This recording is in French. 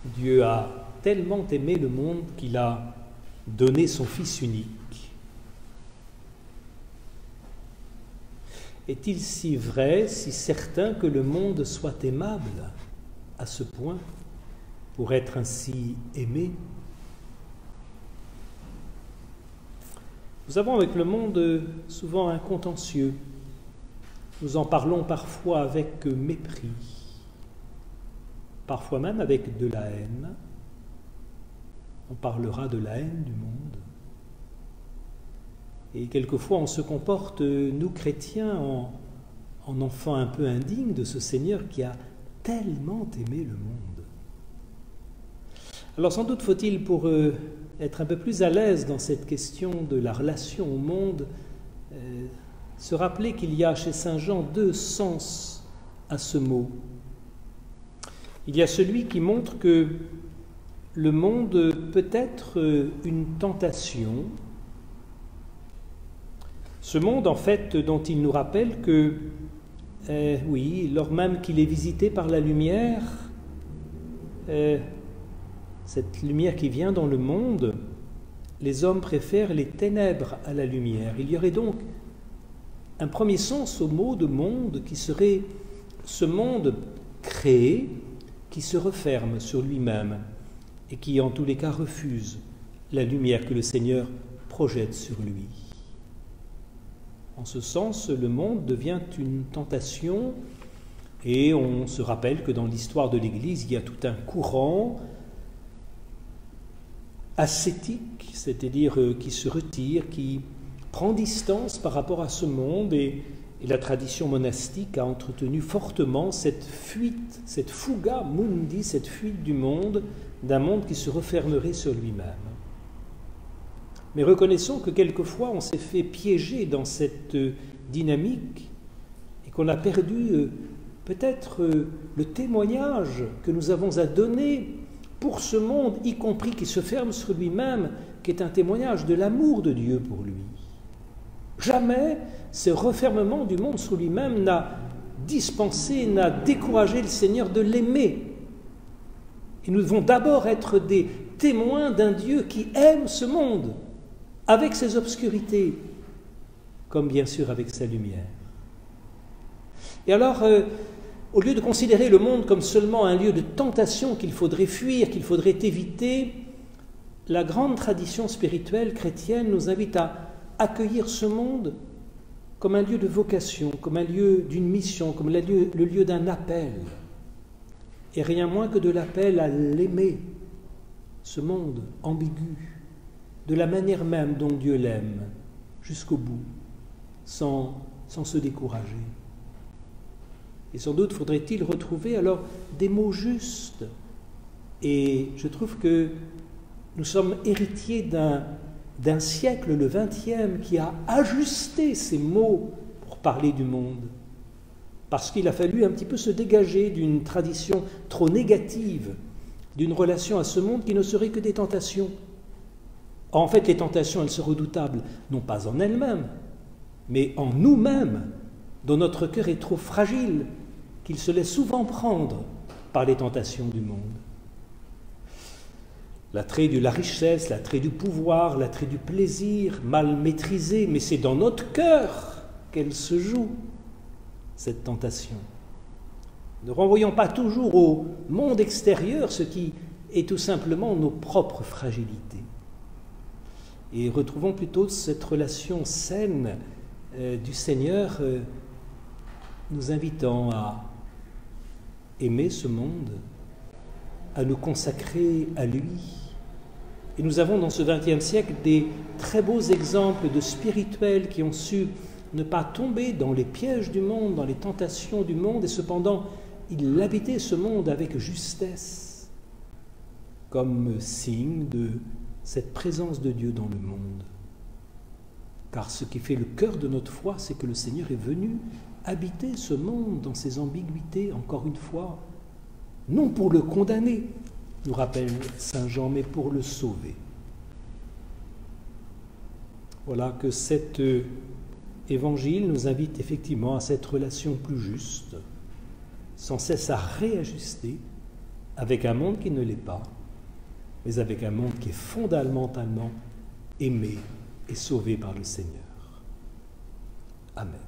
Dieu a tellement aimé le monde qu'il a donné son Fils unique. Est-il si vrai, si certain que le monde soit aimable à ce point pour être ainsi aimé? Nous avons avec le monde souvent un contentieux. Nous en parlons parfois avec mépris, parfois même avec de la haine. On parlera de la haine du monde. Et quelquefois on se comporte, nous chrétiens, en enfants un peu indignes de ce Seigneur qui a tellement aimé le monde. Alors sans doute faut-il, pour être un peu plus à l'aise dans cette question de la relation au monde, se rappeler qu'il y a chez saint Jean deux sens à ce mot. Il y a celui qui montre que le monde peut être une tentation. Ce monde, en fait, dont il nous rappelle que, oui, lors même qu'il est visité par la lumière, cette lumière qui vient dans le monde, les hommes préfèrent les ténèbres à la lumière. Il y aurait donc un premier sens au mot de monde qui serait ce monde créé qui se referme sur lui-même et qui, en tous les cas, refuse la lumière que le Seigneur projette sur lui. En ce sens, le monde devient une tentation et on se rappelle que dans l'histoire de l'Église, il y a tout un courant ascétique, c'est-à-dire qui se retire, qui prend distance par rapport à ce monde et la tradition monastique a entretenu fortement cette fuite, cette fuga mundi, cette fuite du monde, d'un monde qui se refermerait sur lui-même. Mais reconnaissons que quelquefois on s'est fait piéger dans cette dynamique et qu'on a perdu peut-être le témoignage que nous avons à donner pour ce monde, y compris qui se ferme sur lui-même, qui est un témoignage de l'amour de Dieu pour lui. Jamais ce refermement du monde sur lui-même n'a dispensé, n'a découragé le Seigneur de l'aimer. Et nous devons d'abord être des témoins d'un Dieu qui aime ce monde, avec ses obscurités, comme bien sûr avec sa lumière. Et alors, au lieu de considérer le monde comme seulement un lieu de tentation qu'il faudrait fuir, qu'il faudrait éviter, la grande tradition spirituelle chrétienne nous invite à accueillir ce monde comme un lieu de vocation, comme un lieu d'une mission, comme le lieu d'un appel. Et rien moins que de l'appel à l'aimer, ce monde ambigu, de la manière même dont Dieu l'aime, jusqu'au bout, sans se décourager. Et sans doute faudrait-il retrouver alors des mots justes. Et je trouve que nous sommes héritiers d'un siècle, le XXe, qui a ajusté ces mots pour parler du monde. Parce qu'il a fallu un petit peu se dégager d'une tradition trop négative, d'une relation à ce monde qui ne serait que des tentations. En fait, les tentations, elles sont redoutables, non pas en elles-mêmes, mais en nous-mêmes, dont notre cœur est trop fragile, qu'il se laisse souvent prendre par les tentations du monde. L'attrait de la richesse, l'attrait du pouvoir, l'attrait du plaisir, mal maîtrisé, mais c'est dans notre cœur qu'elle se joue, cette tentation. Ne renvoyons pas toujours au monde extérieur ce qui est tout simplement nos propres fragilités. Et retrouvons plutôt cette relation saine du Seigneur nous invitant à aimer ce monde, à nous consacrer à lui. Et nous avons dans ce XXe siècle des très beaux exemples de spirituels qui ont su ne pas tomber dans les pièges du monde, dans les tentations du monde, et cependant ils habitaient ce monde avec justesse, comme signe de cette présence de Dieu dans le monde. Car ce qui fait le cœur de notre foi, c'est que le Seigneur est venu habiter ce monde dans ses ambiguïtés, encore une fois, non pour le condamner, nous rappelle saint Jean, mais pour le sauver. Voilà que cet évangile nous invite effectivement à cette relation plus juste, sans cesse à réajuster, avec un monde qui ne l'est pas, mais avec un monde qui est fondamentalement aimé et sauvé par le Seigneur. Amen.